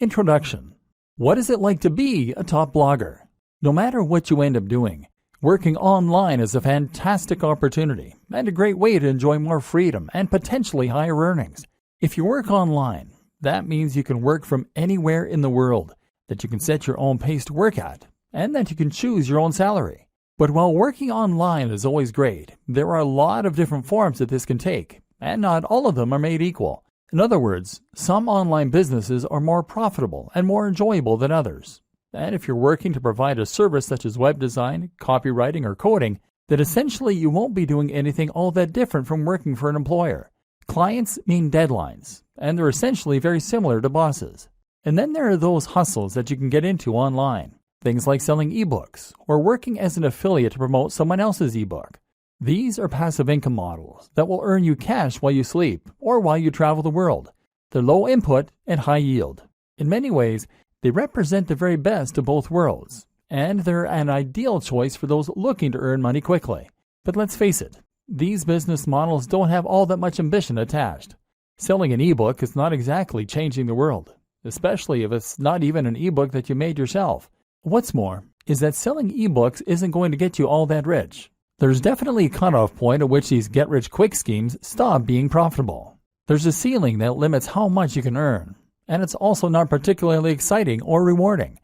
Introduction. What is it like to be a top blogger? No matter what you end up doing, working online is a fantastic opportunity and a great way to enjoy more freedom and potentially higher earnings. If you work online, that means you can work from anywhere in the world, that you can set your own pace to work at, and that you can choose your own salary. But while working online is always great, there are a lot of different forms that this can take, and not all of them are made equal. In other words, some online businesses are more profitable and more enjoyable than others. And if you're working to provide a service such as web design, copywriting, or coding, then essentially you won't be doing anything all that different from working for an employer. Clients mean deadlines, and they're essentially very similar to bosses. And then there are those hustles that you can get into online. Things like selling ebooks or working as an affiliate to promote someone else's ebook. These are passive income models that will earn you cash while you sleep or while you travel the world. They're low input and high yield. In many ways, they represent the very best of both worlds, and they're an ideal choice for those looking to earn money quickly. But let's face it, these business models don't have all that much ambition attached. Selling an ebook is not exactly changing the world, especially if it's not even an ebook that you made yourself. What's more is that selling ebooks isn't going to get you all that rich. There's definitely a cutoff point at which these get-rich-quick schemes stop being profitable. There's a ceiling that limits how much you can earn, and it's also not particularly exciting or rewarding.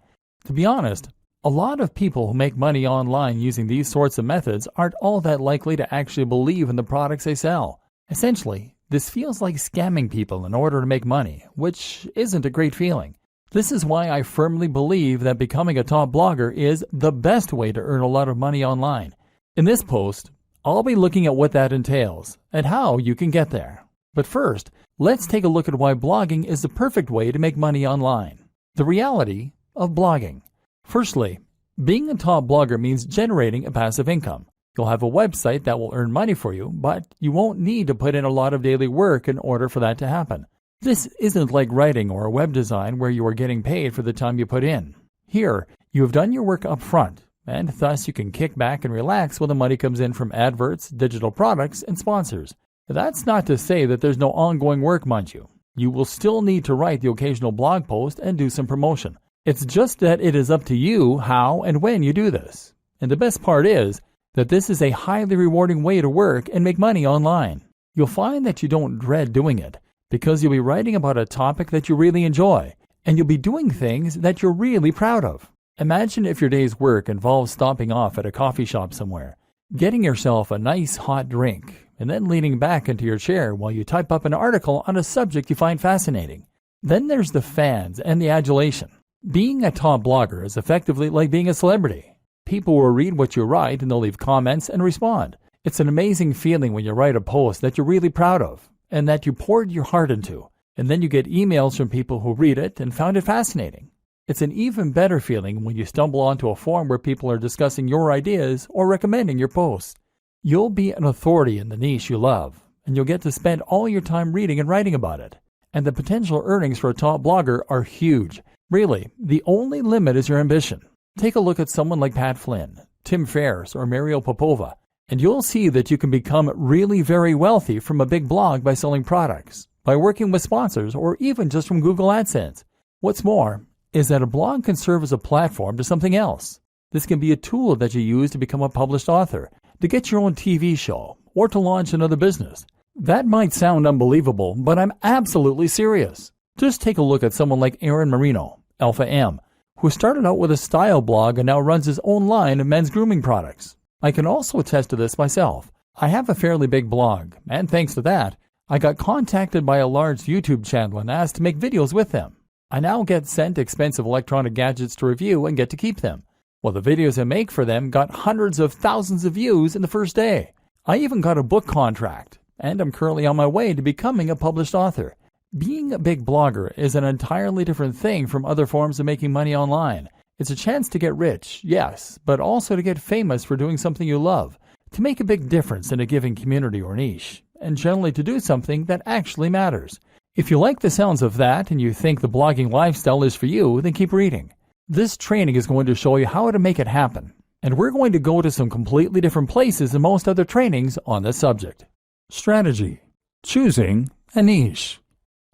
To be honest, a lot of people who make money online using these sorts of methods aren't all that likely to actually believe in the products they sell. Essentially, this feels like scamming people in order to make money, which isn't a great feeling. This is why I firmly believe that becoming a top blogger is the best way to earn a lot of money online. In this post, I'll be looking at what that entails and how you can get there. But first, let's take a look at why blogging is the perfect way to make money online. The reality of blogging. Firstly, being a top blogger means generating a passive income. You'll have a website that will earn money for you, but you won't need to put in a lot of daily work in order for that to happen. This isn't like writing or web design where you are getting paid for the time you put in. Here, you have done your work up front, and thus you can kick back and relax when the money comes in from adverts, digital products, and sponsors. That's not to say that there's no ongoing work, mind you. You will still need to write the occasional blog post and do some promotion. It's just that it is up to you how and when you do this. And the best part is that this is a highly rewarding way to work and make money online. You'll find that you don't dread doing it because you'll be writing about a topic that you really enjoy, and you'll be doing things that you're really proud of. Imagine if your day's work involves stopping off at a coffee shop somewhere, getting yourself a nice hot drink, and then leaning back into your chair while you type up an article on a subject you find fascinating. Then there's the fans and the adulation. Being a top blogger is effectively like being a celebrity. People will read what you write and they'll leave comments and respond. It's an amazing feeling when you write a post that you're really proud of and that you poured your heart into, and then you get emails from people who read it and found it fascinating. It's an even better feeling when you stumble onto a forum where people are discussing your ideas or recommending your posts. You'll be an authority in the niche you love, and you'll get to spend all your time reading and writing about it. And the potential earnings for a top blogger are huge. Really, the only limit is your ambition. Take a look at someone like Pat Flynn, Tim Ferriss, or Mariel Popova, and you'll see that you can become really very wealthy from a big blog by selling products, by working with sponsors, or even just from Google AdSense. What's more is that a blog can serve as a platform to something else. This can be a tool that you use to become a published author, to get your own TV show, or to launch another business. That might sound unbelievable, but I'm absolutely serious. Just take a look at someone like Aaron Marino, Alpha M, who started out with a style blog and now runs his own line of men's grooming products. I can also attest to this myself. I have a fairly big blog, and thanks to that, I got contacted by a large YouTube channel and asked to make videos with them. I now get sent expensive electronic gadgets to review and get to keep them. Well, the videos I make for them got hundreds of thousands of views in the first day. I even got a book contract, and I'm currently on my way to becoming a published author. Being a big blogger is an entirely different thing from other forms of making money online. It's a chance to get rich, yes, but also to get famous for doing something you love, to make a big difference in a given community or niche, and generally to do something that actually matters. If you like the sounds of that and you think the blogging lifestyle is for you, then keep reading. This training is going to show you how to make it happen, and we're going to go to some completely different places than most other trainings on this subject. Strategy. Choosing a niche.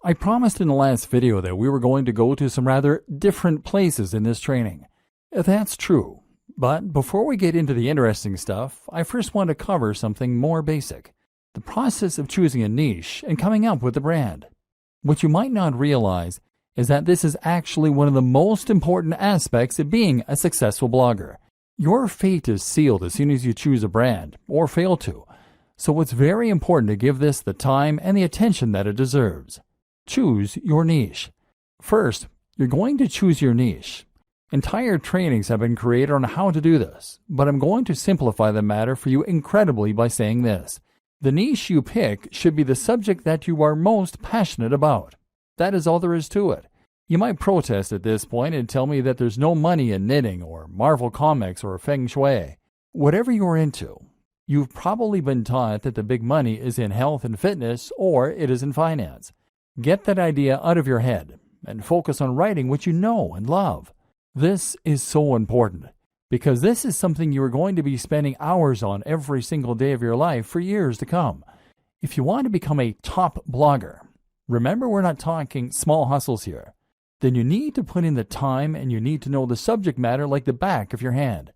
I promised in the last video that we were going to go to some rather different places in this training. That's true, but before we get into the interesting stuff, I first want to cover something more basic: the process of choosing a niche and coming up with a brand. What you might not realize is that this is actually one of the most important aspects of being a successful blogger. Your fate is sealed as soon as you choose a brand, or fail to, so it's very important to give this the time and the attention that it deserves. Choose your niche. First, you're going to choose your niche. Entire trainings have been created on how to do this, but I'm going to simplify the matter for you incredibly by saying this: the niche you pick should be the subject that you are most passionate about. That is all there is to it. You might protest at this point and tell me that there's no money in knitting or Marvel Comics or Feng Shui. Whatever you're into, you've probably been taught that the big money is in health and fitness, or it is in finance. Get that idea out of your head and focus on writing what you know and love. This is so important because this is something you are going to be spending hours on every single day of your life for years to come. If you want to become a top blogger, remember we're not talking small hustles here, then you need to put in the time and you need to know the subject matter like the back of your hand.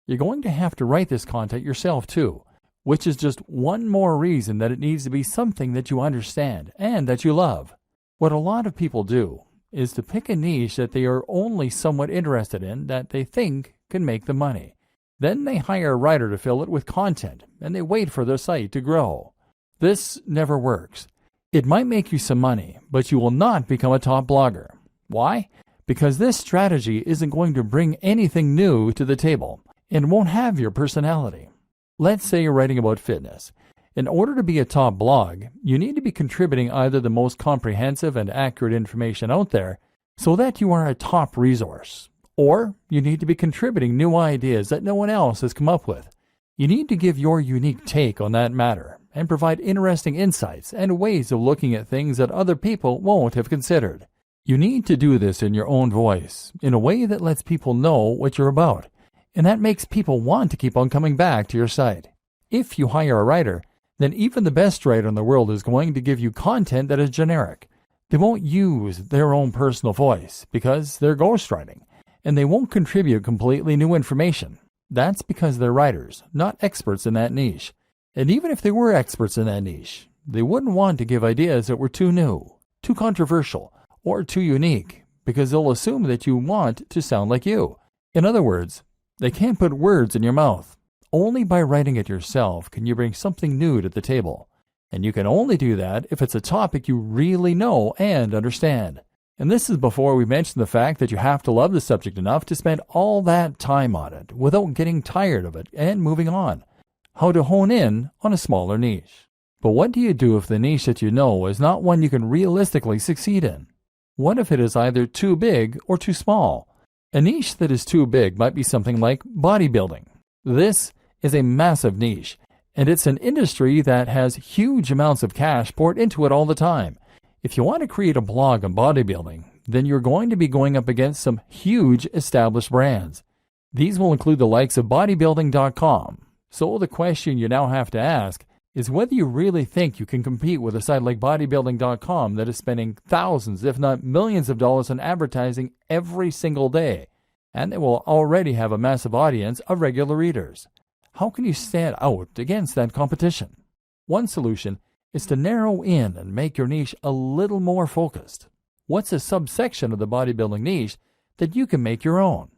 You're going to have to write this content yourself too, which is just one more reason that it needs to be something that you understand and that you love. What a lot of people do is to pick a niche that they are only somewhat interested in that they think can make them money. Then they hire a writer to fill it with content and they wait for their site to grow. This never works. It might make you some money, but you will not become a top blogger. Why? Because this strategy isn't going to bring anything new to the table and won't have your personality. Let's say you're writing about fitness. In order to be a top blog, you need to be contributing either the most comprehensive and accurate information out there so that you are a top resource, or you need to be contributing new ideas that no one else has come up with. You need to give your unique take on that matter and provide interesting insights and ways of looking at things that other people won't have considered. You need to do this in your own voice, in a way that lets people know what you're about, and that makes people want to keep on coming back to your site. If you hire a writer, then even the best writer in the world is going to give you content that is generic. They won't use their own personal voice because they're ghostwriting, and they won't contribute completely new information. That's because they're writers, not experts in that niche. And even if they were experts in that niche, they wouldn't want to give ideas that were too new, too controversial, or too unique, because they'll assume that you want to sound like you. In other words, they can't put words in your mouth. Only by writing it yourself can you bring something new to the table. And you can only do that if it's a topic you really know and understand. And this is before we mention the fact that you have to love the subject enough to spend all that time on it without getting tired of it and moving on. How to hone in on a smaller niche. But what do you do if the niche that you know is not one you can realistically succeed in? What if it is either too big or too small? A niche that is too big might be something like bodybuilding. This is a massive niche, and it's an industry that has huge amounts of cash poured into it all the time. If you want to create a blog on bodybuilding, then you're going to be going up against some huge established brands. These will include the likes of bodybuilding.com. So the question you now have to ask is whether you really think you can compete with a site like bodybuilding.com that is spending thousands, if not millions of dollars on advertising every single day, and they will already have a massive audience of regular readers. How can you stand out against that competition? One solution is to narrow in and make your niche a little more focused. What's a subsection of the bodybuilding niche that you can make your own?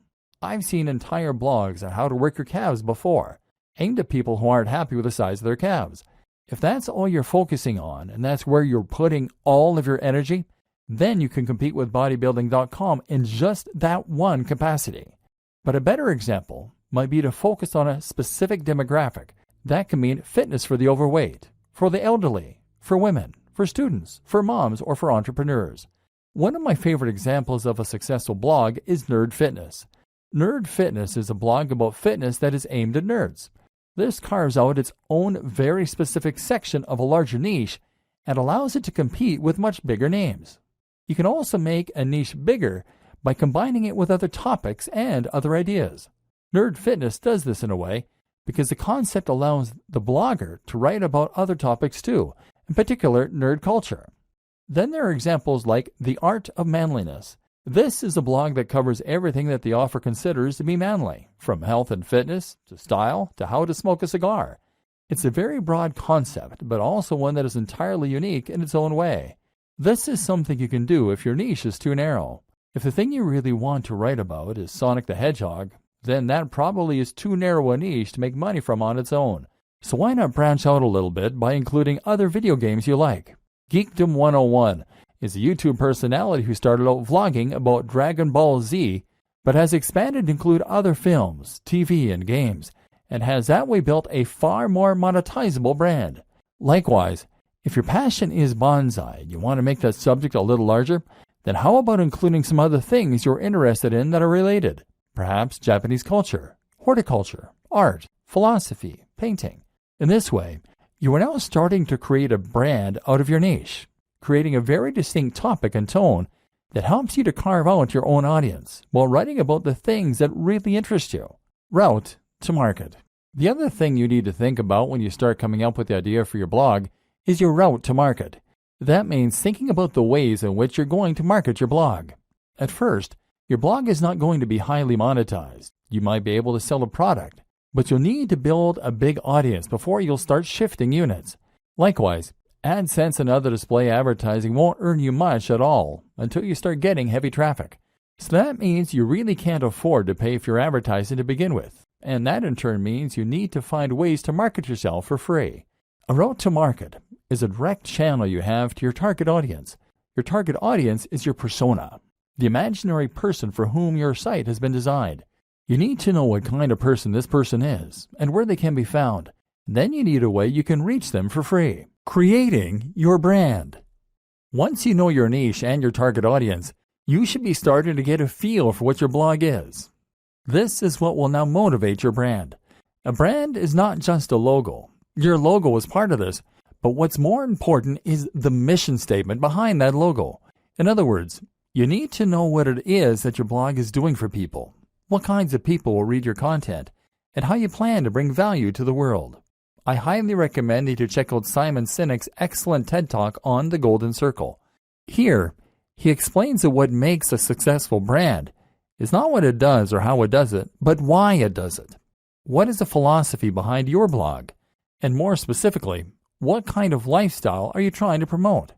I've seen entire blogs on how to work your calves before, aimed at people who aren't happy with the size of their calves. If that's all you're focusing on and that's where you're putting all of your energy, then you can compete with bodybuilding.com in just that one capacity. But a better example might be to focus on a specific demographic. That can mean fitness for the overweight, for the elderly, for women, for students, for moms, or for entrepreneurs. One of my favorite examples of a successful blog is Nerd Fitness. Nerd Fitness is a blog about fitness that is aimed at nerds. This carves out its own very specific section of a larger niche and allows it to compete with much bigger names. You can also make a niche bigger by combining it with other topics and other ideas. Nerd Fitness does this in a way because the concept allows the blogger to write about other topics too, in particular nerd culture. Then there are examples like The Art of Manliness. This is a blog that covers everything that the author considers to be manly, from health and fitness, to style, to how to smoke a cigar. It's a very broad concept, but also one that is entirely unique in its own way. This is something you can do if your niche is too narrow. If the thing you really want to write about is Sonic the Hedgehog, then that probably is too narrow a niche to make money from on its own. So why not branch out a little bit by including other video games you like? Geekdom 101 is a YouTube personality who started out vlogging about Dragon Ball Z, but has expanded to include other films, TV, and games, and has that way built a far more monetizable brand. Likewise, if your passion is bonsai and you want to make that subject a little larger, then how about including some other things you're interested in that are related? Perhaps Japanese culture, horticulture, art, philosophy, painting. In this way, you are now starting to create a brand out of your niche, creating a very distinct topic and tone that helps you to carve out your own audience while writing about the things that really interest you. Route to market. The other thing you need to think about when you start coming up with the idea for your blog is your route to market. That means thinking about the ways in which you're going to market your blog. At first, your blog is not going to be highly monetized. You might be able to sell a product, but you'll need to build a big audience before you'll start shifting units. Likewise, AdSense and other display advertising won't earn you much at all until you start getting heavy traffic. So that means you really can't afford to pay for your advertising to begin with, and that in turn means you need to find ways to market yourself for free. A route to market is a direct channel you have to your target audience. Your target audience is your persona, the imaginary person for whom your site has been designed. You need to know what kind of person this person is and where they can be found. Then you need a way you can reach them for free. Creating your brand. Once you know your niche and your target audience, you should be starting to get a feel for what your blog is. This is what will now motivate your brand. A brand is not just a logo. Your logo is part of this, but what's more important is the mission statement behind that logo. In other words, you need to know what it is that your blog is doing for people, what kinds of people will read your content, and how you plan to bring value to the world. I highly recommend you to check out Simon Sinek's excellent TED Talk on the Golden Circle. Here, he explains that what makes a successful brand is not what it does or how it does it, but why it does it. What is the philosophy behind your blog? And more specifically, what kind of lifestyle are you trying to promote?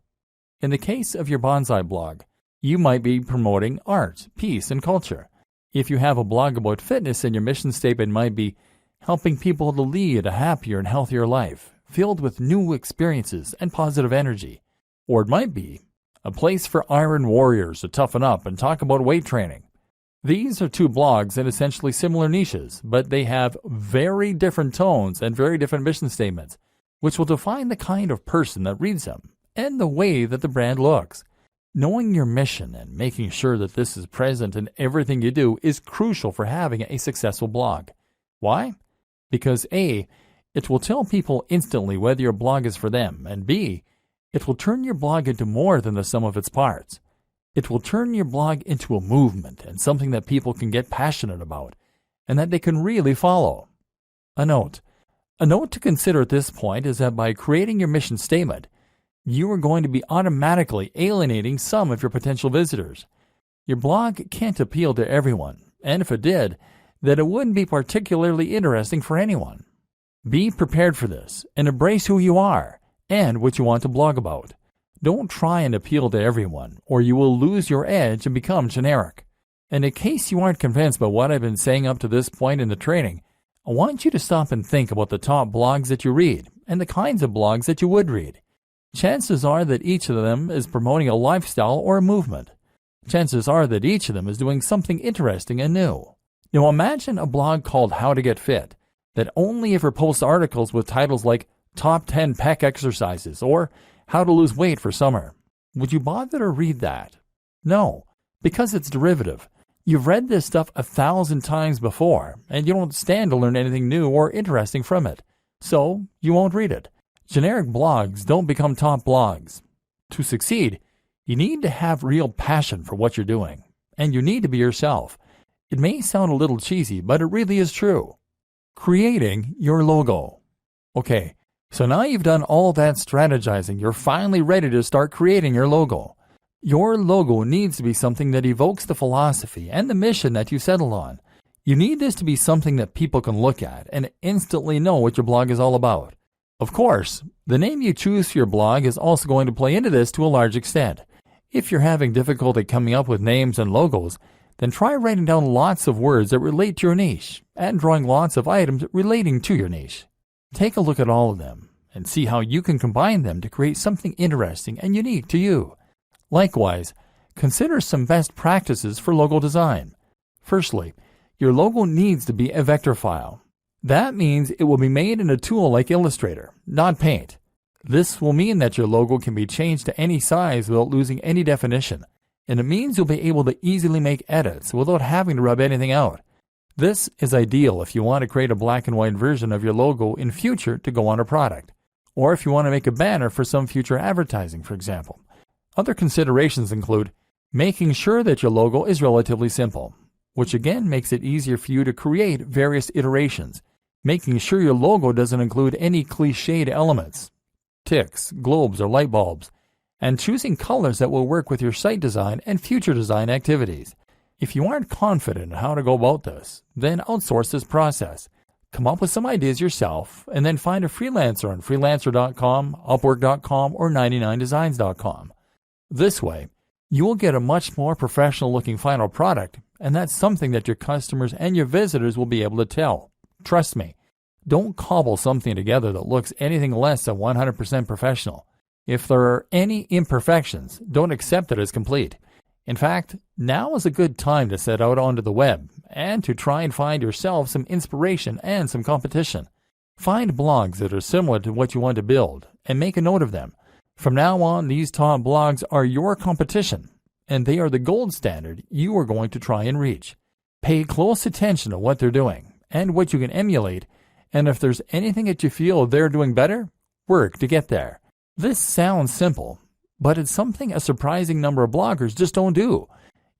In the case of your bonsai blog, you might be promoting art, peace, and culture. If you have a blog about fitness, then your mission statement might be helping people to lead a happier and healthier life, filled with new experiences and positive energy. Or it might be a place for iron warriors to toughen up and talk about weight training. These are two blogs in essentially similar niches, but they have very different tones and very different mission statements, which will define the kind of person that reads them and the way that the brand looks. Knowing your mission and making sure that this is present in everything you do is crucial for having a successful blog. Why? Because A, it will tell people instantly whether your blog is for them, and B, it will turn your blog into more than the sum of its parts. It will turn your blog into a movement and something that people can get passionate about and that they can really follow. A note to consider at this point is that by creating your mission statement, you are going to be automatically alienating some of your potential visitors. Your blog can't appeal to everyone, and if it did, then it wouldn't be particularly interesting for anyone. Be prepared for this and embrace who you are and what you want to blog about. Don't try and appeal to everyone, or you will lose your edge and become generic. And in case you aren't convinced by what I've been saying up to this point in the training, I want you to stop and think about the top blogs that you read and the kinds of blogs that you would read. Chances are that each of them is promoting a lifestyle or a movement. Chances are that each of them is doing something interesting and new. Now imagine a blog called How to Get Fit that only ever posts articles with titles like Top 10 Pec Exercises or How to Lose Weight for Summer. Would you bother to read that? No, because it's derivative. You've read this stuff 1,000 times before, and you don't stand to learn anything new or interesting from it. So you won't read it. Generic blogs don't become top blogs. To succeed, you need to have real passion for what you're doing, and you need to be yourself. It may sound a little cheesy, but it really is true. Creating your logo. Okay, So now you've done all that strategizing, you're finally ready to start creating your logo. Your logo needs to be something that evokes the philosophy and the mission that you settled on. You need this to be something that people can look at and instantly know what your blog is all about. Of course, the name you choose for your blog is also going to play into this to a large extent. If you're having difficulty coming up with names and logos, then try writing down lots of words that relate to your niche and drawing lots of items relating to your niche. Take a look at all of them and see how you can combine them to create something interesting and unique to you. Likewise, consider some best practices for logo design. Firstly, your logo needs to be a vector file. That means it will be made in a tool like Illustrator, not Paint. This will mean that your logo can be changed to any size without losing any definition, and it means you'll be able to easily make edits without having to rub anything out. This is ideal if you want to create a black and white version of your logo in future to go on a product, or if you want to make a banner for some future advertising, for example. Other considerations include making sure that your logo is relatively simple, which again makes it easier for you to create various iterations, making sure your logo doesn't include any cliched elements, ticks, globes, or light bulbs, and choosing colors that will work with your site design and future design activities. If you aren't confident in how to go about this, then outsource this process. Come up with some ideas yourself, and then find a freelancer on freelancer.com, upwork.com, or 99designs.com. This way, you will get a much more professional-looking final product, and that's something that your customers and your visitors will be able to tell. Trust me, don't cobble something together that looks anything less than 100% professional. If there are any imperfections, don't accept it as complete. In fact, now is a good time to set out onto the web and to try and find yourself some inspiration and some competition. Find blogs that are similar to what you want to build and make a note of them. From now on, these top blogs are your competition, and they are the gold standard you are going to try and reach. Pay close attention to what they're doing and what you can emulate, and if there's anything that you feel they're doing better, work to get there. This sounds simple, but it's something a surprising number of bloggers just don't do.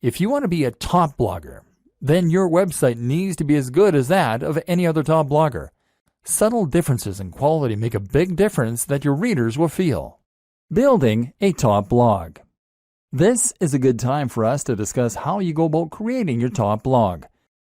If you want to be a top blogger, then your website needs to be as good as that of any other top blogger. Subtle differences in quality make a big difference that your readers will feel. Building a top blog. This is a good time for us to discuss how you go about creating your top blog.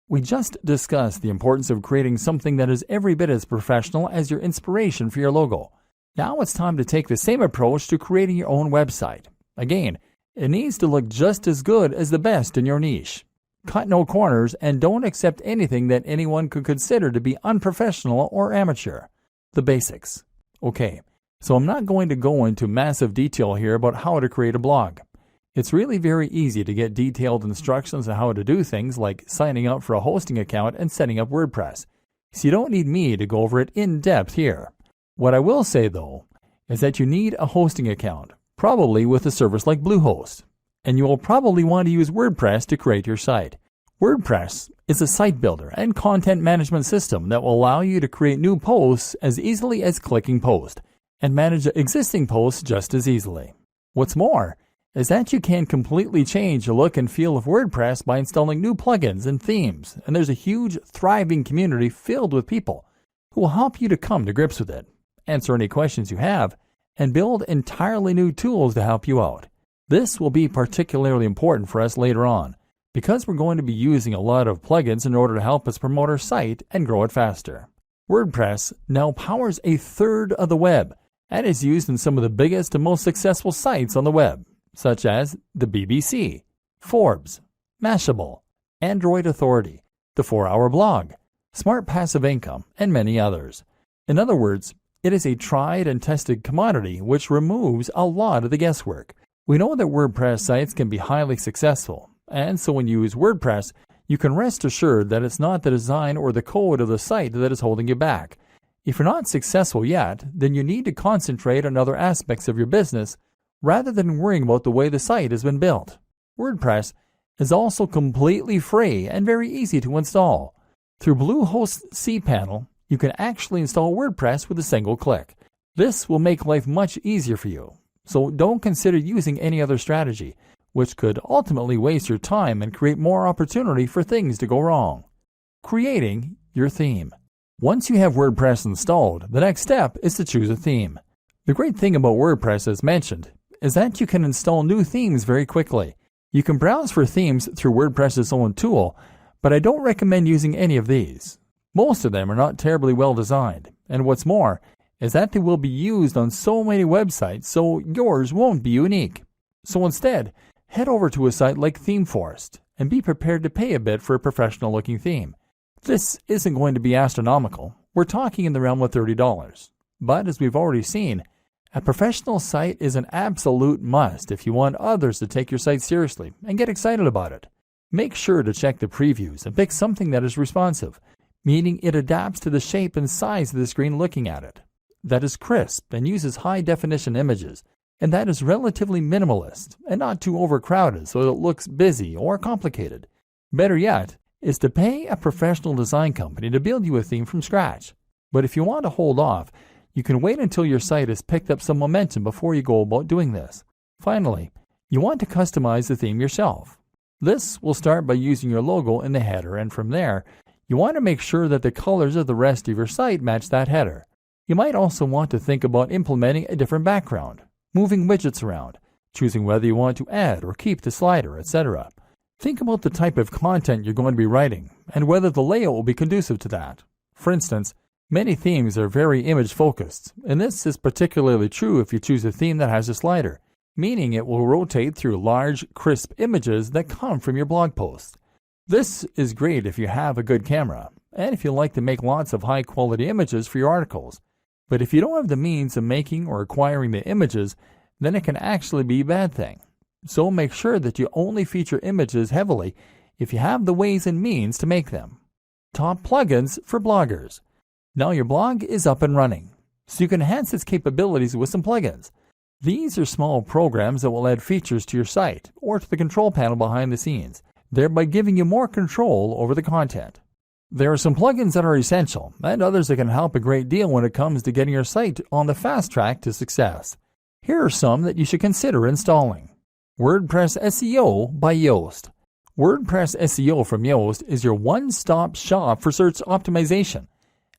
We just discussed the importance of creating something that is every bit as professional as your inspiration for your logo. Now it's time to take the same approach to creating your own website. Again, it needs to look just as good as the best in your niche. Cut no corners and don't accept anything that anyone could consider to be unprofessional or amateur. The basics. Okay, so I'm not going to go into massive detail here about how to create a blog. It's really very easy to get detailed instructions on how to do things like signing up for a hosting account and setting up WordPress. So you don't need me to go over it in depth here. What I will say though, is that you need a hosting account, probably with a service like Bluehost, and you will probably want to use WordPress to create your site. WordPress is a site builder and content management system that will allow you to create new posts as easily as clicking post, and manage existing posts just as easily. What's more, is that you can completely change the look and feel of WordPress by installing new plugins and themes, and there's a huge, thriving community filled with people who will help you to come to grips with it, answer any questions you have, and build entirely new tools to help you out. This will be particularly important for us later on, because we're going to be using a lot of plugins in order to help us promote our site and grow it faster. WordPress now powers a third of the web, and is used in some of the biggest and most successful sites on the web, such as the BBC, Forbes, Mashable, Android Authority, the 4-Hour Blog, Smart Passive Income, and many others. In other words, it is a tried and tested commodity which removes a lot of the guesswork. We know that WordPress sites can be highly successful, and so when you use WordPress, you can rest assured that it's not the design or the code of the site that is holding you back. If you're not successful yet, then you need to concentrate on other aspects of your business rather than worrying about the way the site has been built. WordPress is also completely free and very easy to install. Through Bluehost's cPanel, you can actually install WordPress with a single click. This will make life much easier for you, so don't consider using any other strategy, which could ultimately waste your time and create more opportunity for things to go wrong. Creating your theme. Once you have WordPress installed, the next step is to choose a theme. The great thing about WordPress, as mentioned, is that you can install new themes very quickly. You can browse for themes through WordPress's own tool, but I don't recommend using any of these. Most of them are not terribly well designed, and what's more is that they will be used on so many websites, so yours won't be unique. So instead, head over to a site like ThemeForest and be prepared to pay a bit for a professional-looking theme. This isn't going to be astronomical. We're talking in the realm of $30. But as we've already seen, a professional site is an absolute must if you want others to take your site seriously and get excited about it. Make sure to check the previews and pick something that is responsive, meaning it adapts to the shape and size of the screen looking at it, that is crisp and uses high-definition images, and that is relatively minimalist and not too overcrowded so it looks busy or complicated. Better yet is to pay a professional design company to build you a theme from scratch. But if you want to hold off, you can wait until your site has picked up some momentum before you go about doing this. Finally, you want to customize the theme yourself. This will start by using your logo in the header, and from there, you want to make sure that the colors of the rest of your site match that header. You might also want to think about implementing a different background, moving widgets around, choosing whether you want to add or keep the slider, etc. Think about the type of content you're going to be writing and whether the layout will be conducive to that. For instance, many themes are very image-focused, and this is particularly true if you choose a theme that has a slider, meaning it will rotate through large, crisp images that come from your blog post. This is great if you have a good camera, and if you like to make lots of high-quality images for your articles. But if you don't have the means of making or acquiring the images, then it can actually be a bad thing. So make sure that you only feature images heavily if you have the ways and means to make them. Top plugins for bloggers. Now your blog is up and running, so you can enhance its capabilities with some plugins. These are small programs that will add features to your site or to the control panel behind the scenes, thereby giving you more control over the content. There are some plugins that are essential, and others that can help a great deal when it comes to getting your site on the fast track to success. Here are some that you should consider installing. WordPress SEO by Yoast. WordPress SEO from Yoast is your one-stop shop for search optimization.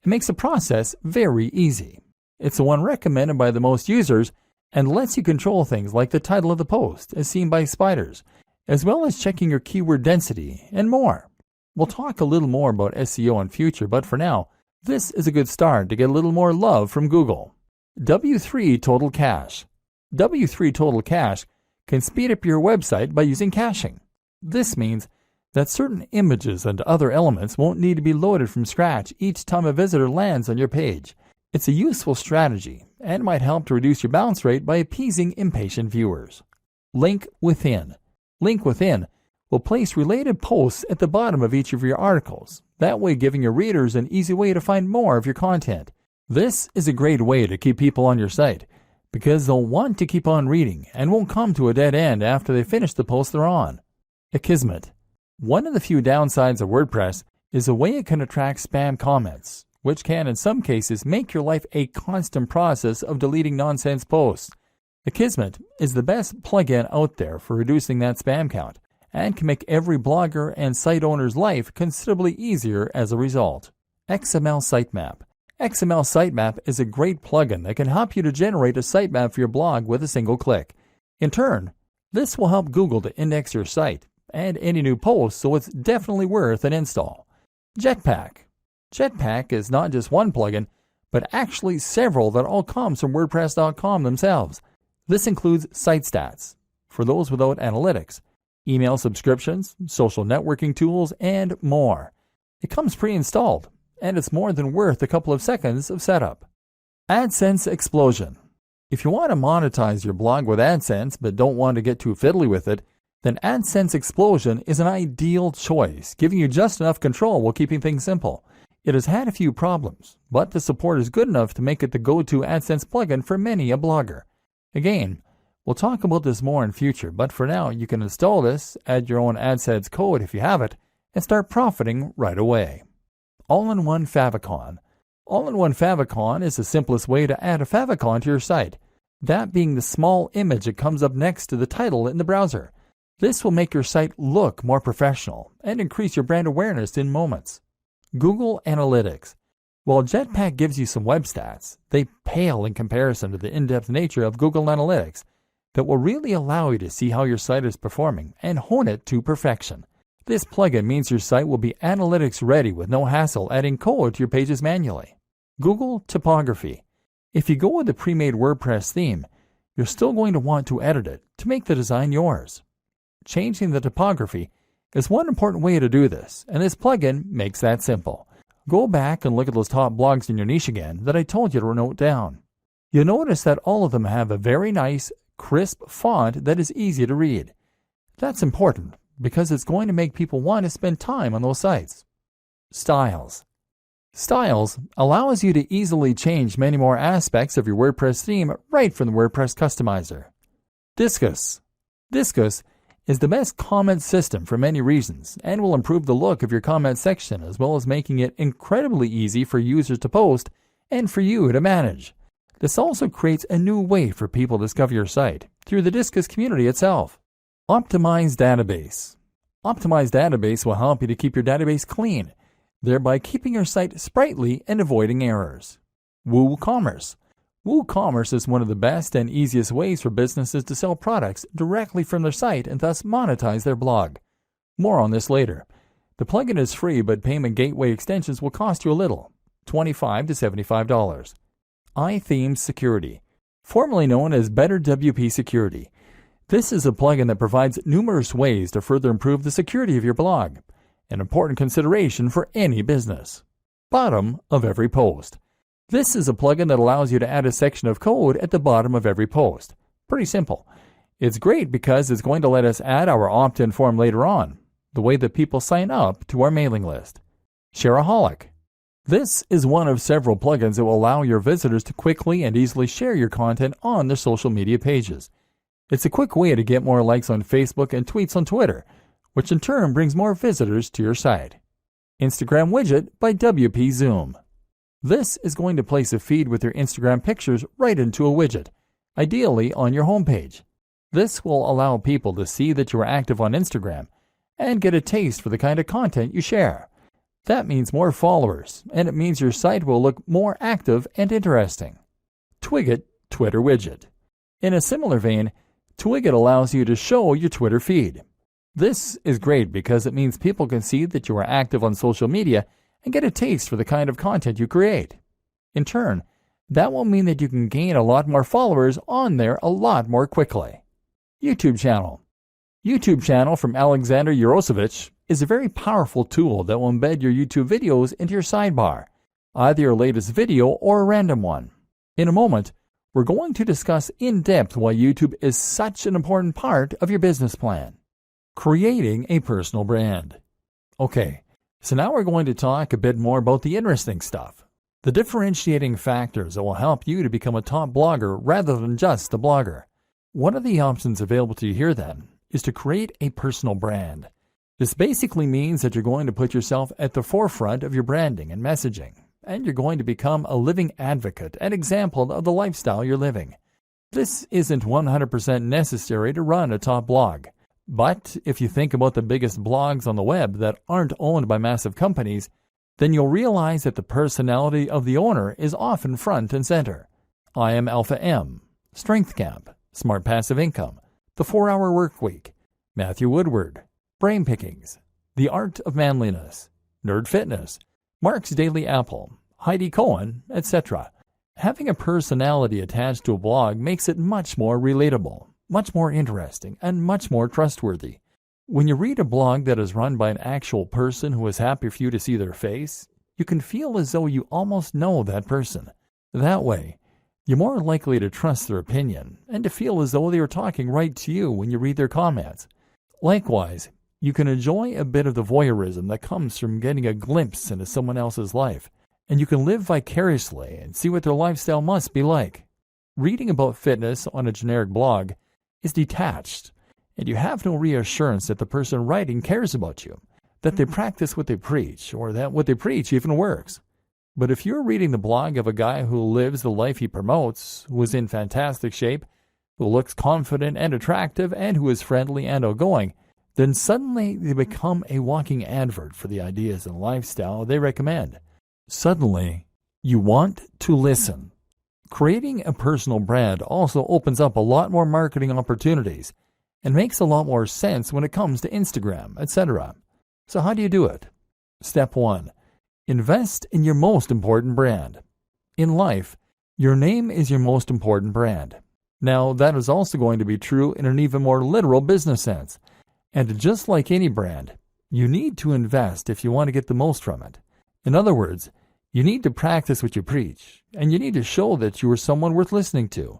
It makes the process very easy. It's the one recommended by the most users and lets you control things like the title of the post as seen by spiders, as well as checking your keyword density and more. We'll talk a little more about SEO in future, but for now, this is a good start to get a little more love from Google. W3 Total Cache. W3 Total Cache can speed up your website by using caching. This means that certain images and other elements won't need to be loaded from scratch each time a visitor lands on your page. It's a useful strategy and might help to reduce your bounce rate by appeasing impatient viewers. Link Within. Link Within will place related posts at the bottom of each of your articles, that way giving your readers an easy way to find more of your content. This is a great way to keep people on your site, because they'll want to keep on reading and won't come to a dead end after they finish the post they're on. Akismet. One of the few downsides of WordPress is the way it can attract spam comments, which can in some cases make your life a constant process of deleting nonsense posts. Akismet is the best plugin out there for reducing that spam count, and can make every blogger and site owner's life considerably easier as a result. XML Sitemap. XML Sitemap is a great plugin that can help you to generate a sitemap for your blog with a single click. In turn, this will help Google to index your site and any new posts, so it's definitely worth an install. Jetpack. Jetpack is not just one plugin, but actually several that all come from WordPress.com themselves. This includes site stats, for those without analytics, email subscriptions, social networking tools, and more. It comes pre-installed, and it's more than worth a couple of seconds of setup. AdSense Explosion. If you want to monetize your blog with AdSense but don't want to get too fiddly with it, then AdSense Explosion is an ideal choice, giving you just enough control while keeping things simple. It has had a few problems, but the support is good enough to make it the go-to AdSense plugin for many a blogger. Again, we'll talk about this more in future, but for now you can install this, add your own AdSense code if you have it, and start profiting right away. All-in-one favicon. All-in-one favicon is the simplest way to add a favicon to your site, that being the small image that comes up next to the title in the browser. This will make your site look more professional and increase your brand awareness in moments. Google Analytics. While Jetpack gives you some web stats, they pale in comparison to the in-depth nature of Google Analytics that will really allow you to see how your site is performing and hone it to perfection. This plugin means your site will be analytics ready with no hassle adding code to your pages manually. Google Typography. If you go with the pre-made WordPress theme, you're still going to want to edit it to make the design yours. Changing the typography is one important way to do this, and this plugin makes that simple. Go back and look at those top blogs in your niche again that I told you to note down. You'll notice that all of them have a very nice, crisp font that is easy to read. That's important because it's going to make people want to spend time on those sites. Styles. Styles allows you to easily change many more aspects of your WordPress theme right from the WordPress customizer. Disqus. Disqus is the best comment system for many reasons and will improve the look of your comment section as well as making it incredibly easy for users to post and for you to manage. This also creates a new way for people to discover your site through the Disqus community itself. Optimize Database. Optimize Database will help you to keep your database clean, thereby keeping your site sprightly and avoiding errors. WooCommerce. WooCommerce is one of the best and easiest ways for businesses to sell products directly from their site and thus monetize their blog. More on this later. The plugin is free, but payment gateway extensions will cost you a little, $25 to $75. iThemes Security, formerly known as Better WP Security. This is a plugin that provides numerous ways to further improve the security of your blog, an important consideration for any business. Bottom of every post. This is a plugin that allows you to add a section of code at the bottom of every post. Pretty simple. It's great because it's going to let us add our opt-in form later on, the way that people sign up to our mailing list. Shareaholic. This is one of several plugins that will allow your visitors to quickly and easily share your content on their social media pages. It's a quick way to get more likes on Facebook and tweets on Twitter, which in turn brings more visitors to your site. Instagram Widget by WP Zoom. This is going to place a feed with your Instagram pictures right into a widget, ideally on your homepage. This will allow people to see that you are active on Instagram and get a taste for the kind of content you share. That means more followers, and it means your site will look more active and interesting. Twigget Twitter Widget. In a similar vein, Twigget allows you to show your Twitter feed. This is great because it means people can see that you are active on social media and get a taste for the kind of content you create. In turn, that will mean that you can gain a lot more followers on there a lot more quickly. YouTube channel. YouTube channel from Alexander Yarosevich is a very powerful tool that will embed your YouTube videos into your sidebar, either your latest video or a random one. In a moment, we're going to discuss in depth why YouTube is such an important part of your business plan. Creating a personal brand. Okay, so now we're going to talk a bit more about the interesting stuff, the differentiating factors that will help you to become a top blogger rather than just a blogger. One of the options available to you here then is to create a personal brand. This basically means that you're going to put yourself at the forefront of your branding and messaging, and you're going to become a living advocate and example of the lifestyle you're living. This isn't 100% necessary to run a top blog. But if you think about the biggest blogs on the web that aren't owned by massive companies, then you'll realize that the personality of the owner is often front and center. I Am Alpha M, Strength Camp, Smart Passive Income, The 4-Hour Workweek, Matthew Woodward, Brain Pickings, The Art of Manliness, Nerd Fitness, Mark's Daily Apple, Heidi Cohen, etc. Having a personality attached to a blog makes it much more relatable, much more interesting, and much more trustworthy. When you read a blog that is run by an actual person who is happy for you to see their face, you can feel as though you almost know that person. That way, you're more likely to trust their opinion and to feel as though they are talking right to you when you read their comments. Likewise, you can enjoy a bit of the voyeurism that comes from getting a glimpse into someone else's life, and you can live vicariously and see what their lifestyle must be like. Reading about fitness on a generic blog is detached, and you have no reassurance that the person writing cares about you, that they practice what they preach, or that what they preach even works. But if you're reading the blog of a guy who lives the life he promotes, who is in fantastic shape, who looks confident and attractive, and who is friendly and outgoing, then suddenly they become a walking advert for the ideas and lifestyle they recommend. Suddenly, You want to listen. Creating a personal brand also opens up a lot more marketing opportunities and makes a lot more sense when it comes to Instagram, etc. So how do you do it? Step 1. Invest in your most important brand. In life, your name is your most important brand. Now, that is also going to be true in an even more literal business sense. And just like any brand, you need to invest if you want to get the most from it. In other words, you need to practice what you preach, and you need to show that you are someone worth listening to.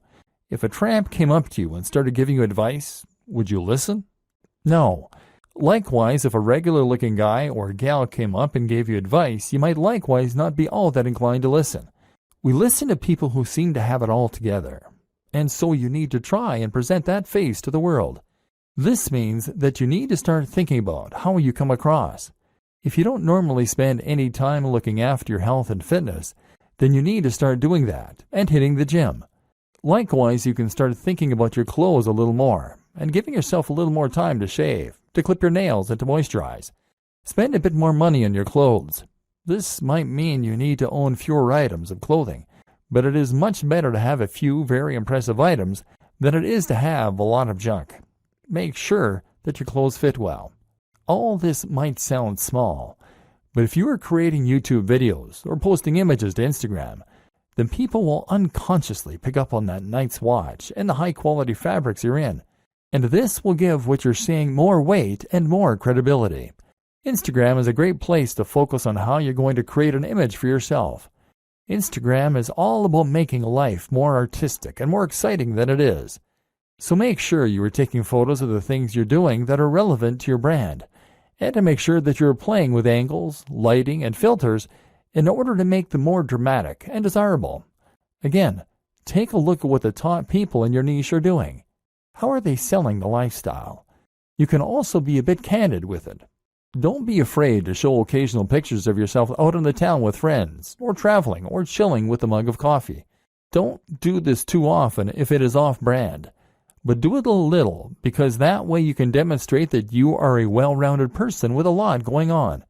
If a tramp came up to you and started giving you advice, would you listen? No. Likewise, if a regular-looking guy or gal came up and gave you advice, you might likewise not be all that inclined to listen. We listen to people who seem to have it all together, and so you need to try and present that face to the world. This means that you need to start thinking about how you come across. If you don't normally spend any time looking after your health and fitness, then you need to start doing that and hitting the gym. Likewise, you can start thinking about your clothes a little more and giving yourself a little more time to shave, to clip your nails, and to moisturize. Spend a bit more money on your clothes. This might mean you need to own fewer items of clothing, but it is much better to have a few very impressive items than it is to have a lot of junk. Make sure that your clothes fit well. All this might sound small, but if you are creating YouTube videos or posting images to Instagram, then people will unconsciously pick up on that night's watch and the high-quality fabrics you're in, and this will give what you're saying more weight and more credibility. Instagram is a great place to focus on how you're going to create an image for yourself. Instagram is all about making life more artistic and more exciting than it is. So make sure you are taking photos of the things you're doing that are relevant to your brand, and to make sure that you're playing with angles, lighting, and filters in order to make them more dramatic and desirable. Again, take a look at what the top people in your niche are doing. How are they selling the lifestyle? You can also be a bit candid with it. Don't be afraid to show occasional pictures of yourself out in the town with friends, or traveling, or chilling with a mug of coffee. Don't do this too often if it is off-brand. But do it a little, because that way you can demonstrate that you are a well-rounded person with a lot going on.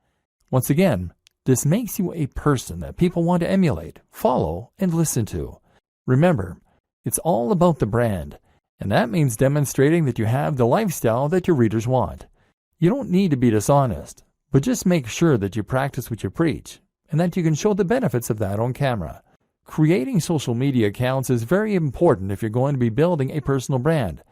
Once again, this makes you a person that people want to emulate, follow, and listen to. Remember, it's all about the brand, and that means demonstrating that you have the lifestyle that your readers want. You don't need to be dishonest, but just make sure that you practice what you preach, and that you can show the benefits of that on camera. Creating social media accounts is very important if you're going to be building a personal brand,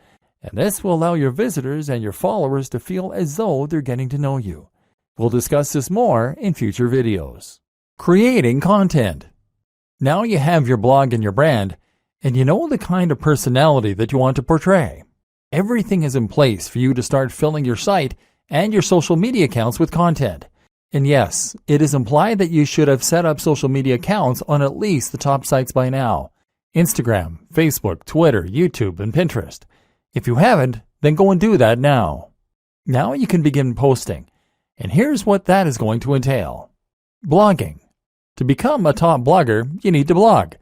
and this will allow your visitors and your followers to feel as though they're getting to know you. We'll discuss this more in future videos. Creating content. Now you have your blog and your brand, and you know the kind of personality that you want to portray. Everything is in place for you to start filling your site and your social media accounts with content. And yes, it is implied that you should have set up social media accounts on at least the top sites by now: Instagram, Facebook, Twitter, YouTube, and Pinterest. If you haven't, then go and do that now. Now you can begin posting, and here's what that is going to entail. Blogging. To become a top blogger, you need to blog.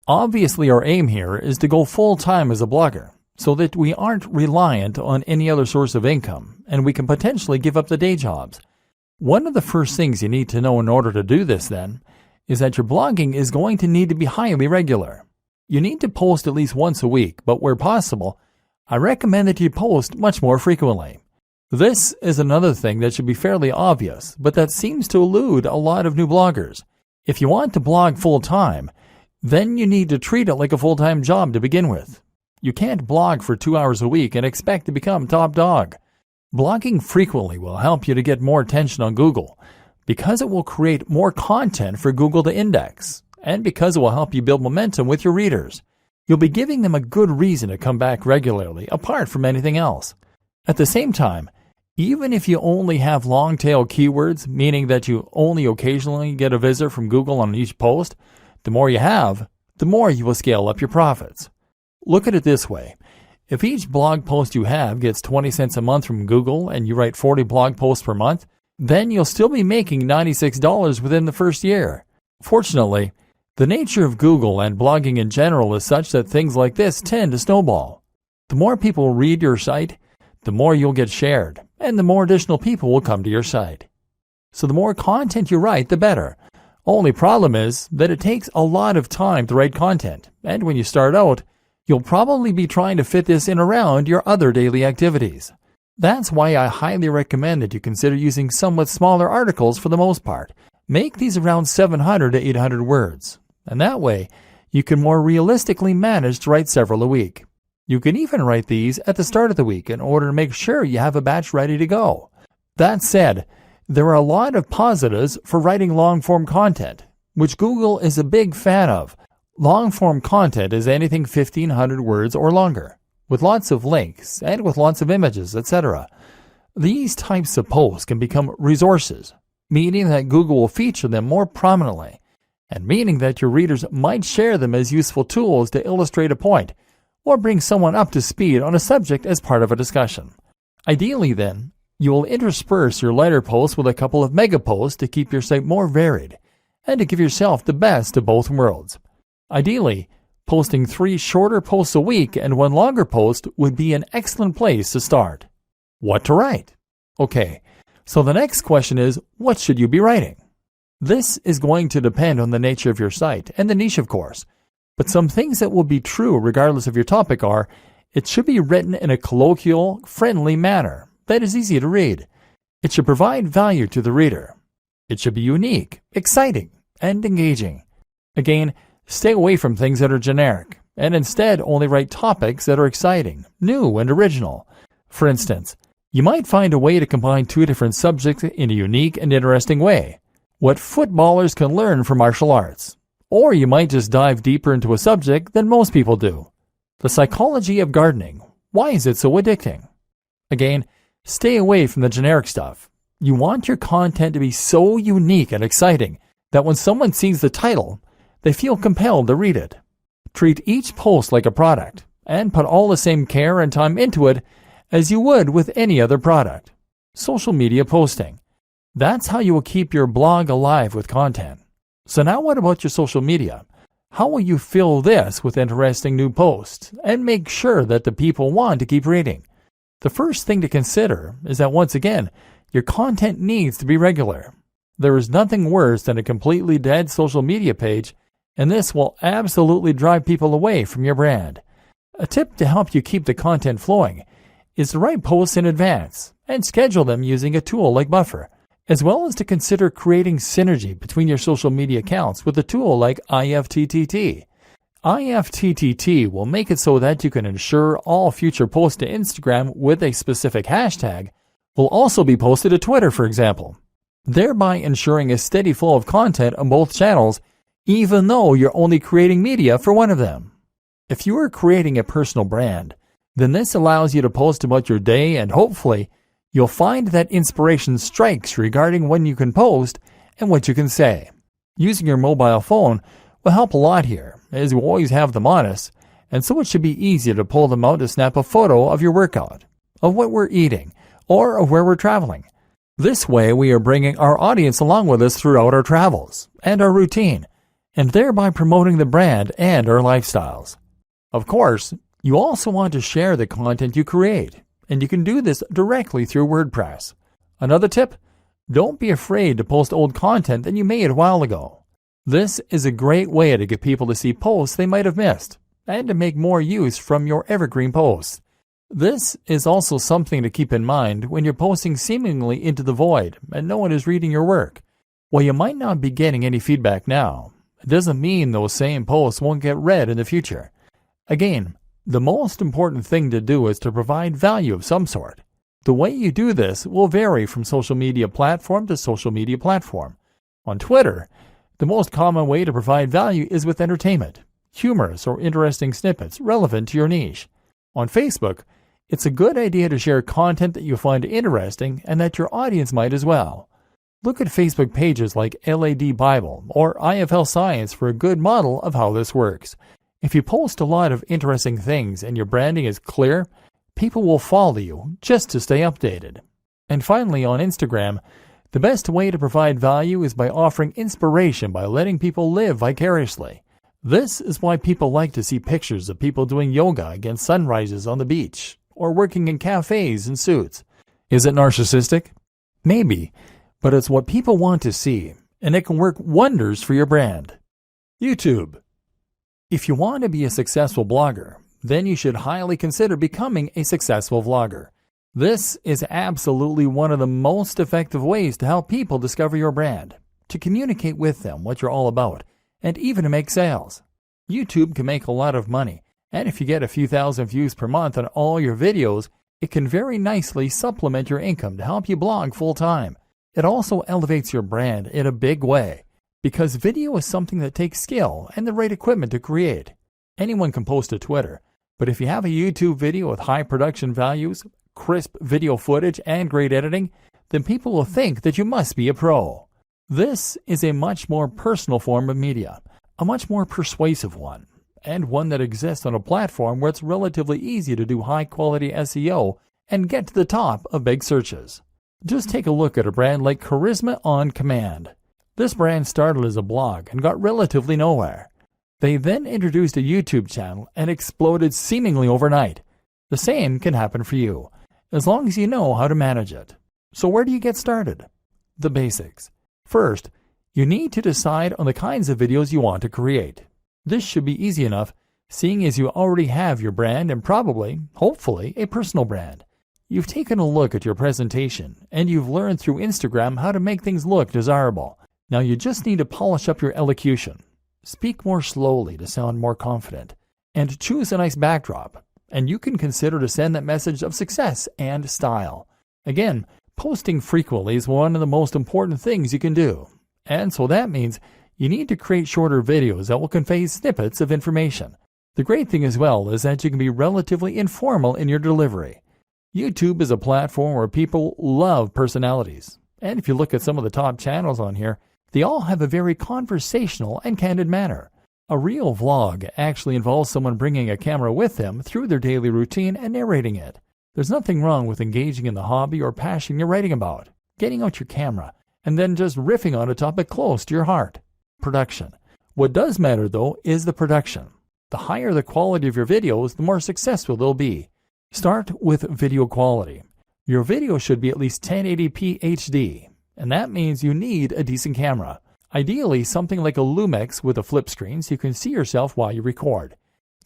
Obviously, our aim here is to go full-time as a blogger, so that we aren't reliant on any other source of income, and we can potentially give up the day jobs. One of the first things you need to know in order to do this, then, is that your blogging is going to need to be highly regular. You need to post at least once a week, but where possible, I recommend that you post much more frequently. This is another thing that should be fairly obvious, but that seems to elude a lot of new bloggers. If you want to blog full-time, then you need to treat it like a full-time job to begin with. You can't blog for 2 hours a week and expect to become top dog. Blogging frequently will help you to get more attention on Google, because it will create more content for Google to index, and because it will help you build momentum with your readers. You'll be giving them a good reason to come back regularly, apart from anything else. At the same time, even if you only have long-tail keywords, meaning that you only occasionally get a visit from Google on each post, the more you have, the more you will scale up your profits. Look at it this way. If each blog post you have gets 20 cents a month from Google and you write 40 blog posts per month, then you'll still be making $96 within the first year. Fortunately, the nature of Google and blogging in general is such that things like this tend to snowball. The more people read your site, the more you'll get shared, and the more additional people will come to your site. So the more content you write, the better. Only problem is that it takes a lot of time to write content, and when you start out, you'll probably be trying to fit this in around your other daily activities. That's why I highly recommend that you consider using somewhat smaller articles for the most part. Make these around 700 to 800 words, and that way you can more realistically manage to write several a week. You can even write these at the start of the week in order to make sure you have a batch ready to go. That said, there are a lot of positives for writing long-form content, which Google is a big fan of. Long-form content is anything 1,500 words or longer, with lots of links and with lots of images, etc. These types of posts can become resources, meaning that Google will feature them more prominently, and meaning that your readers might share them as useful tools to illustrate a point or bring someone up to speed on a subject as part of a discussion. Ideally, then, you will intersperse your lighter posts with a couple of mega posts to keep your site more varied and to give yourself the best of both worlds. Ideally, posting 3 shorter posts a week and 1 longer post would be an excellent place to start. What to write? Okay, so the next question is, what should you be writing? This is going to depend on the nature of your site and the niche, of course, but some things that will be true regardless of your topic are, it should be written in a colloquial, friendly manner that is easy to read. It should provide value to the reader. It should be unique, exciting, and engaging. Again, stay away from things that are generic, and instead only write topics that are exciting, new, and original. For instance, you might find a way to combine 2 different subjects in a unique and interesting way. What footballers can learn from martial arts. Or you might just dive deeper into a subject than most people do. The psychology of gardening. Why is it so addicting? Again, stay away from the generic stuff. You want your content to be so unique and exciting that when someone sees the title, they feel compelled to read it. Treat each post like a product and put all the same care and time into it as you would with any other product. Social media posting. That's how you will keep your blog alive with content. So now what about your social media? How will you fill this with interesting new posts and make sure that the people want to keep reading? The first thing to consider is that once again, your content needs to be regular. There is nothing worse than a completely dead social media page, and this will absolutely drive people away from your brand. A tip to help you keep the content flowing is to write posts in advance and schedule them using a tool like Buffer, as well as to consider creating synergy between your social media accounts with a tool like IFTTT. IFTTT will make it so that you can ensure all future posts to Instagram with a specific hashtag will also be posted to Twitter, for example, thereby ensuring a steady flow of content on both channels, even though you're only creating media for one of them. If you are creating a personal brand, then this allows you to post about your day, and hopefully you'll find that inspiration strikes regarding when you can post and what you can say. Using your mobile phone will help a lot here, as you always have them on us, and so it should be easy to pull them out to snap a photo of your workout, of what we're eating, or of where we're traveling. This way we are bringing our audience along with us throughout our travels and our routine, and thereby promoting the brand and our lifestyles. Of course, you also want to share the content you create, and you can do this directly through WordPress. Another tip, don't be afraid to post old content that you made a while ago. This is a great way to get people to see posts they might have missed, and to make more use from your evergreen posts. This is also something to keep in mind when you're posting seemingly into the void and no one is reading your work. While you might not be getting any feedback now, it doesn't mean those same posts won't get read in the future. Again, the most important thing to do is to provide value of some sort. The way you do this will vary from social media platform to social media platform. On Twitter, the most common way to provide value is with entertainment, humorous or interesting snippets relevant to your niche. On Facebook, it's a good idea to share content that you find interesting and that your audience might as well. Look at Facebook pages like LAD Bible or IFL Science for a good model of how this works. If you post a lot of interesting things and your branding is clear, people will follow you just to stay updated. And finally, on Instagram, the best way to provide value is by offering inspiration by letting people live vicariously. This is why people like to see pictures of people doing yoga against sunrises on the beach or working in cafes in suits. Is it narcissistic? Maybe, but it's what people want to see, and it can work wonders for your brand. YouTube. If you want to be a successful blogger, then you should highly consider becoming a successful vlogger. This is absolutely one of the most effective ways to help people discover your brand, to communicate with them what you're all about, and even to make sales. YouTube can make a lot of money, and if you get a few thousand views per month on all your videos, it can very nicely supplement your income to help you blog full-time. It also elevates your brand in a big way, because video is something that takes skill and the right equipment to create. Anyone can post to Twitter, but if you have a YouTube video with high production values, crisp video footage, and great editing, then people will think that you must be a pro. This is a much more personal form of media, a much more persuasive one, and one that exists on a platform where it's relatively easy to do high-quality SEO and get to the top of big searches. Just take a look at a brand like Charisma on Command. This brand started as a blog and got relatively nowhere. They then introduced a YouTube channel and exploded seemingly overnight. The same can happen for you, as long as you know how to manage it. So where do you get started? The basics. First, you need to decide on the kinds of videos you want to create. This should be easy enough, seeing as you already have your brand and probably, hopefully, a personal brand. You've taken a look at your presentation, and you've learned through Instagram how to make things look desirable. Now you just need to polish up your elocution. Speak more slowly to sound more confident, and choose a nice backdrop, and you can consider to send that message of success and style. Again, posting frequently is one of the most important things you can do, and so that means you need to create shorter videos that will convey snippets of information. The great thing as well is that you can be relatively informal in your delivery. YouTube is a platform where people love personalities, and if you look at some of the top channels on here, they all have a very conversational and candid manner. A real vlog actually involves someone bringing a camera with them through their daily routine and narrating it. There's nothing wrong with engaging in the hobby or passion you're writing about, getting out your camera, and then just riffing on a topic close to your heart. Production. What does matter, though, is the production. The higher the quality of your videos, the more successful they'll be. Start with video quality. Your video should be at least 1080p HD, and that means you need a decent camera. Ideally, something like a Lumix with a flip screen so you can see yourself while you record.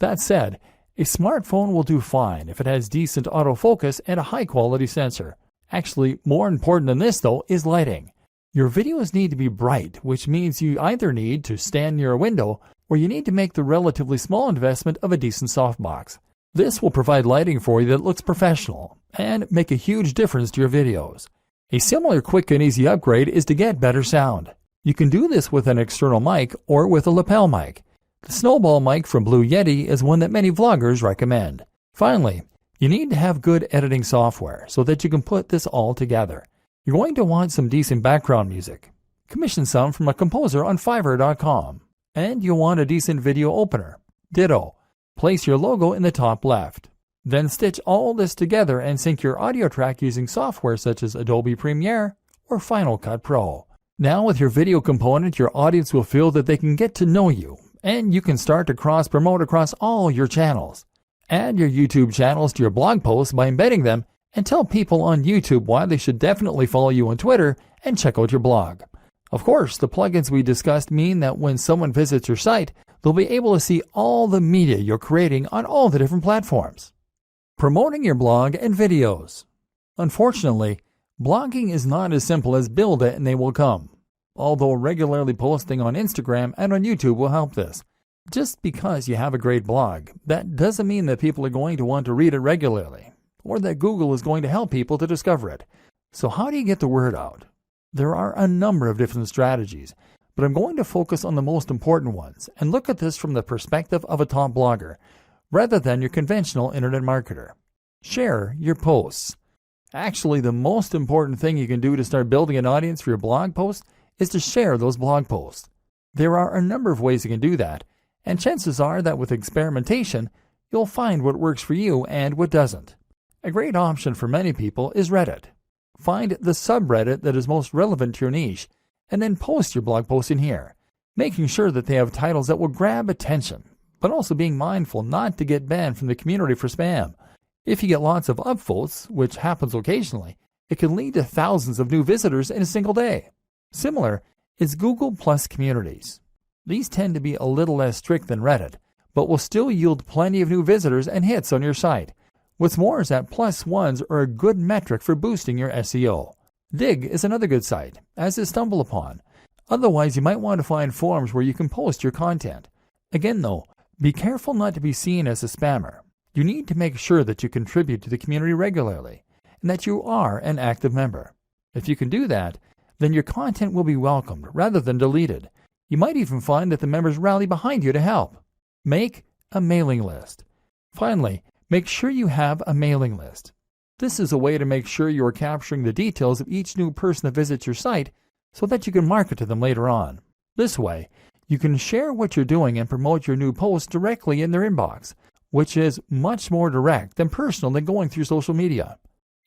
That said, a smartphone will do fine if it has decent autofocus and a high-quality sensor. Actually, more important than this, though, is lighting. Your videos need to be bright, which means you either need to stand near a window or you need to make the relatively small investment of a decent softbox. This will provide lighting for you that looks professional and make a huge difference to your videos. A similar quick and easy upgrade is to get better sound. You can do this with an external mic or with a lapel mic. The Snowball mic from Blue Yeti is one that many vloggers recommend. Finally, you need to have good editing software so that you can put this all together. You're going to want some decent background music. Commission some from a composer on Fiverr.com. And you'll want a decent video opener. Ditto. Place your logo in the top left. Then stitch all this together and sync your audio track using software such as Adobe Premiere or Final Cut Pro. Now with your video component, your audience will feel that they can get to know you, and you can start to cross-promote across all your channels. Add your YouTube channels to your blog posts by embedding them, and tell people on YouTube why they should definitely follow you on Twitter and check out your blog. Of course, the plugins we discussed mean that when someone visits your site, they'll be able to see all the media you're creating on all the different platforms. Promoting your blog and videos. Unfortunately, blogging is not as simple as build it and they will come. Although regularly posting on Instagram and on YouTube will help this. Just because you have a great blog, that doesn't mean that people are going to want to read it regularly, or that Google is going to help people to discover it. So how do you get the word out? There are a number of different strategies, but I'm going to focus on the most important ones and look at this from the perspective of a top blogger, rather than your conventional internet marketer. Share your posts. Actually, the most important thing you can do to start building an audience for your blog posts is to share those blog posts. There are a number of ways you can do that, and chances are that with experimentation, you'll find what works for you and what doesn't. A great option for many people is Reddit. Find the subreddit that is most relevant to your niche, and then post your blog post in here, making sure that they have titles that will grab attention, but also being mindful not to get banned from the community for spam. If you get lots of upvotes, which happens occasionally, it can lead to thousands of new visitors in a single day. Similar, is Google Plus communities. These tend to be a little less strict than Reddit, but will still yield plenty of new visitors and hits on your site. What's more is that plus ones are a good metric for boosting your SEO. Dig is another good site, as is StumbleUpon. Otherwise, you might want to find forums where you can post your content. Again though, be careful not to be seen as a spammer. You need to make sure that you contribute to the community regularly, and that you are an active member. If you can do that, then your content will be welcomed rather than deleted. You might even find that the members rally behind you to help. Make a mailing list. Finally, make sure you have a mailing list. This is a way to make sure you are capturing the details of each new person that visits your site so that you can market to them later on. This way, you can share what you're doing and promote your new posts directly in their inbox, which is much more direct and personal than going through social media.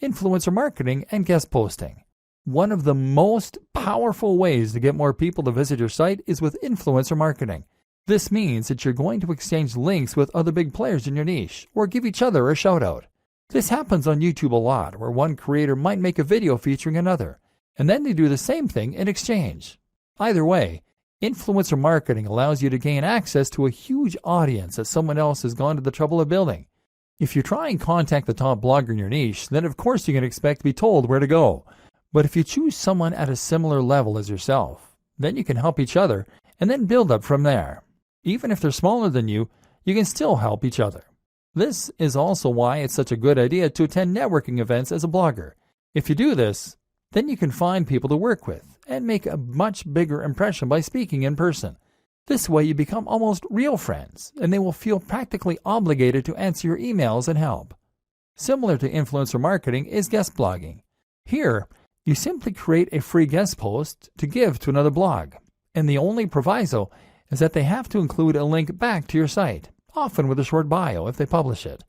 Influencer marketing and guest posting. One of the most powerful ways to get more people to visit your site is with influencer marketing. This means that you're going to exchange links with other big players in your niche or give each other a shout out. This happens on YouTube a lot, where one creator might make a video featuring another, and then they do the same thing in exchange. Either way, influencer marketing allows you to gain access to a huge audience that someone else has gone to the trouble of building. If you try and contact the top blogger in your niche, then of course you can expect to be told where to go. But if you choose someone at a similar level as yourself, then you can help each other and then build up from there. Even if they're smaller than you, you can still help each other. This is also why it's such a good idea to attend networking events as a blogger. If you do this, then you can find people to work with and make a much bigger impression by speaking in person. This way you become almost real friends, and they will feel practically obligated to answer your emails and help. Similar to influencer marketing is guest blogging. Here, you simply create a free guest post to give to another blog, and the only proviso is that they have to include a link back to your site, often with a short bio if they publish it.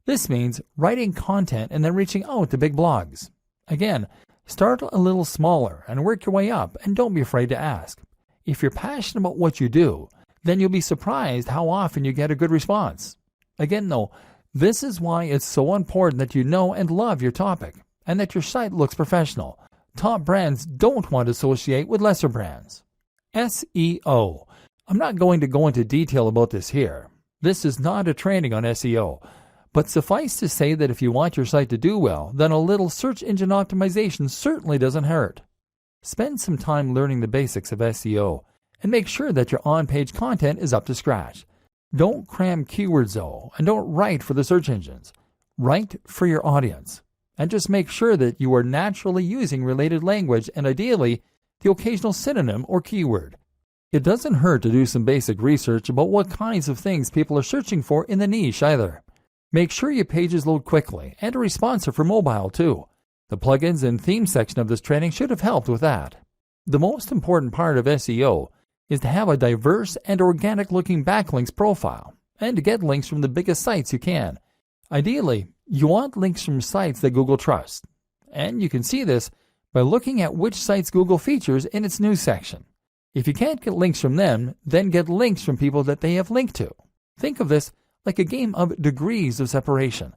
This means writing content and then reaching out to big blogs. Again, start a little smaller and work your way up, and don't be afraid to ask. If you're passionate about what you do, then you'll be surprised how often you get a good response. Again though, this is why it's so important that you know and love your topic, and that your site looks professional. Top brands don't want to associate with lesser brands. SEO. I'm not going to go into detail about this here. This is not a training on SEO, but suffice to say that if you want your site to do well, then a little search engine optimization certainly doesn't hurt. Spend some time learning the basics of SEO and make sure that your on-page content is up to scratch. Don't cram keywords though, and don't write for the search engines. Write for your audience, and just make sure that you are naturally using related language and ideally the occasional synonym or keyword. It doesn't hurt to do some basic research about what kinds of things people are searching for in the niche either. Make sure your pages load quickly and are responsive for mobile too. The plugins and theme section of this training should have helped with that. The most important part of SEO is to have a diverse and organic looking backlinks profile and to get links from the biggest sites you can. Ideally, you want links from sites that Google trusts, and you can see this by looking at which sites Google features in its news section. If you can't get links from them, then get links from people that they have linked to. Think of this like a game of degrees of separation.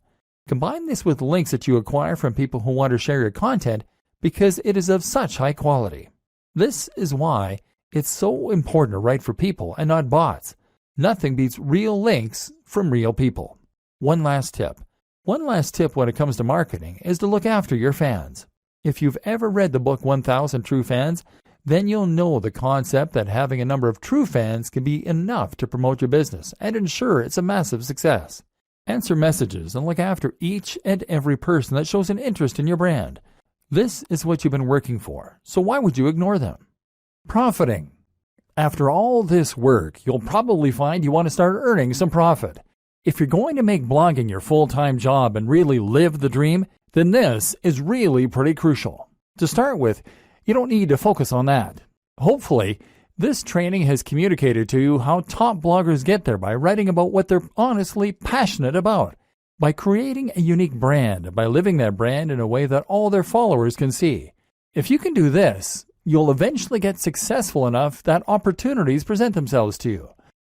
Combine this with links that you acquire from people who want to share your content because it is of such high quality. This is why it's so important to write for people and not bots. Nothing beats real links from real people. One last tip when it comes to marketing is to look after your fans. If you've ever read the book 1000 True Fans, then you'll know the concept that having a number of true fans can be enough to promote your business and ensure it's a massive success. Answer messages and look after each and every person that shows an interest in your brand. This is what you've been working for, so why would you ignore them? Profiting. After all this work, you'll probably find you want to start earning some profit. If you're going to make blogging your full-time job and really live the dream, then this is really pretty crucial. To start with, you don't need to focus on that. Hopefully, this training has communicated to you how top bloggers get there by writing about what they're honestly passionate about, by creating a unique brand, by living that brand in a way that all their followers can see. If you can do this, you'll eventually get successful enough that opportunities present themselves to you.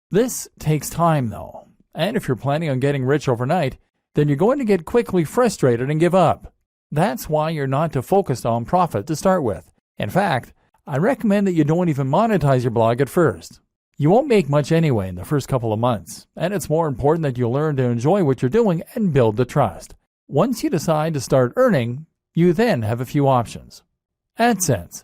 This takes time though, and if you're planning on getting rich overnight, then you're going to get quickly frustrated and give up. That's why you're not to focus on profit to start with. In fact, I recommend that you don't even monetize your blog at first. You won't make much anyway in the first couple of months, and it's more important that you learn to enjoy what you're doing and build the trust. Once you decide to start earning, you then have a few options. AdSense.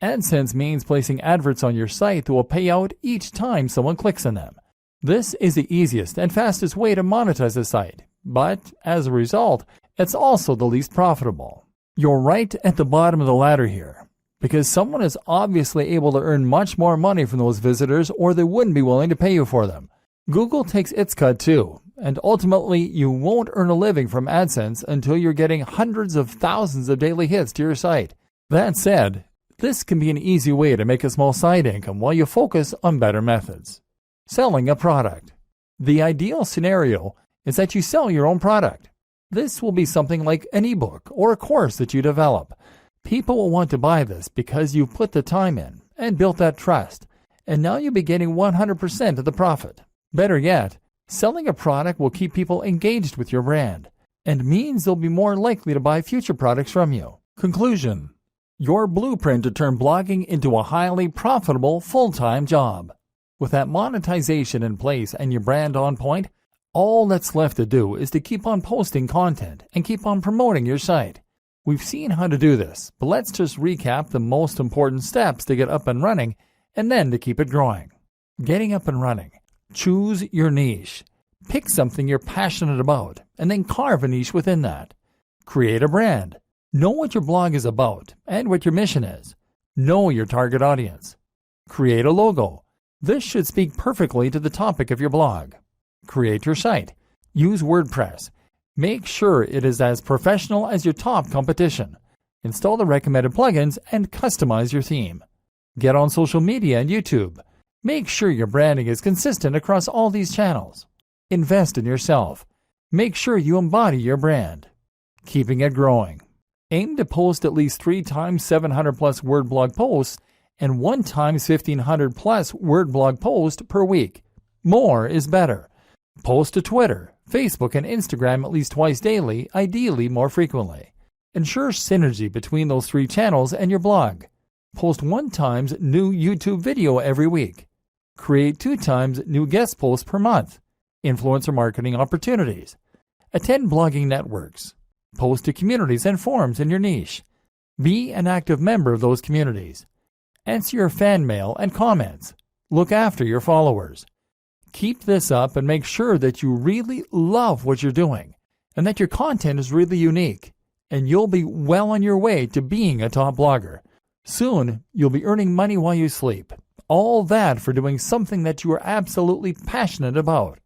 AdSense means placing adverts on your site that will pay out each time someone clicks on them. This is the easiest and fastest way to monetize a site, but as a result, it's also the least profitable. You're right at the bottom of the ladder here, because someone is obviously able to earn much more money from those visitors or they wouldn't be willing to pay you for them. Google takes its cut too, and ultimately you won't earn a living from AdSense until you're getting hundreds of thousands of daily hits to your site. That said, this can be an easy way to make a small side income while you focus on better methods. Selling a product. The ideal scenario is that you sell your own product. This will be something like an ebook or a course that you develop. People will want to buy this because you've put the time in and built that trust, and now you'll be getting 100% of the profit. Better yet, selling a product will keep people engaged with your brand and means they'll be more likely to buy future products from you. Conclusion. Your blueprint to turn blogging into a highly profitable full-time job. With that monetization in place and your brand on point, all that's left to do is to keep on posting content and keep on promoting your site. We've seen how to do this, but let's just recap the most important steps to get up and running and then to keep it growing. Getting up and running. Choose your niche. Pick something you're passionate about and then carve a niche within that. Create a brand. Know what your blog is about and what your mission is. Know your target audience. Create a logo. This should speak perfectly to the topic of your blog. Create your site. Use WordPress. Make sure it is as professional as your top competition. Install the recommended plugins and customize your theme. Get on social media and YouTube. Make sure your branding is consistent across all these channels. Invest in yourself. Make sure you embody your brand. Keeping it growing. Aim to post at least 3 times 700 plus word blog posts and 1 times 1500 plus word blog post per week. More is better. Post to Twitter, Facebook, and Instagram at least twice daily, ideally more frequently. Ensure synergy between those 3 channels and your blog. Post 1 times new YouTube video every week. Create 2 times new guest posts per month. Influencer marketing opportunities. Attend blogging networks. Post to communities and forums in your niche. Be an active member of those communities. Answer your fan mail and comments. Look after your followers. Keep this up and make sure that you really love what you're doing and that your content is really unique, and you'll be well on your way to being a top blogger. Soon, you'll be earning money while you sleep. All that for doing something that you are absolutely passionate about.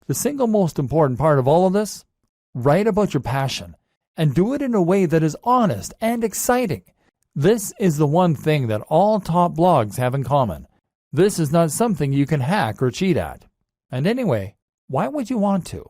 The single most important part of all of this? Write about your passion and do it in a way that is honest and exciting. This is the one thing that all top blogs have in common. This is not something you can hack or cheat at. And anyway, why would you want to?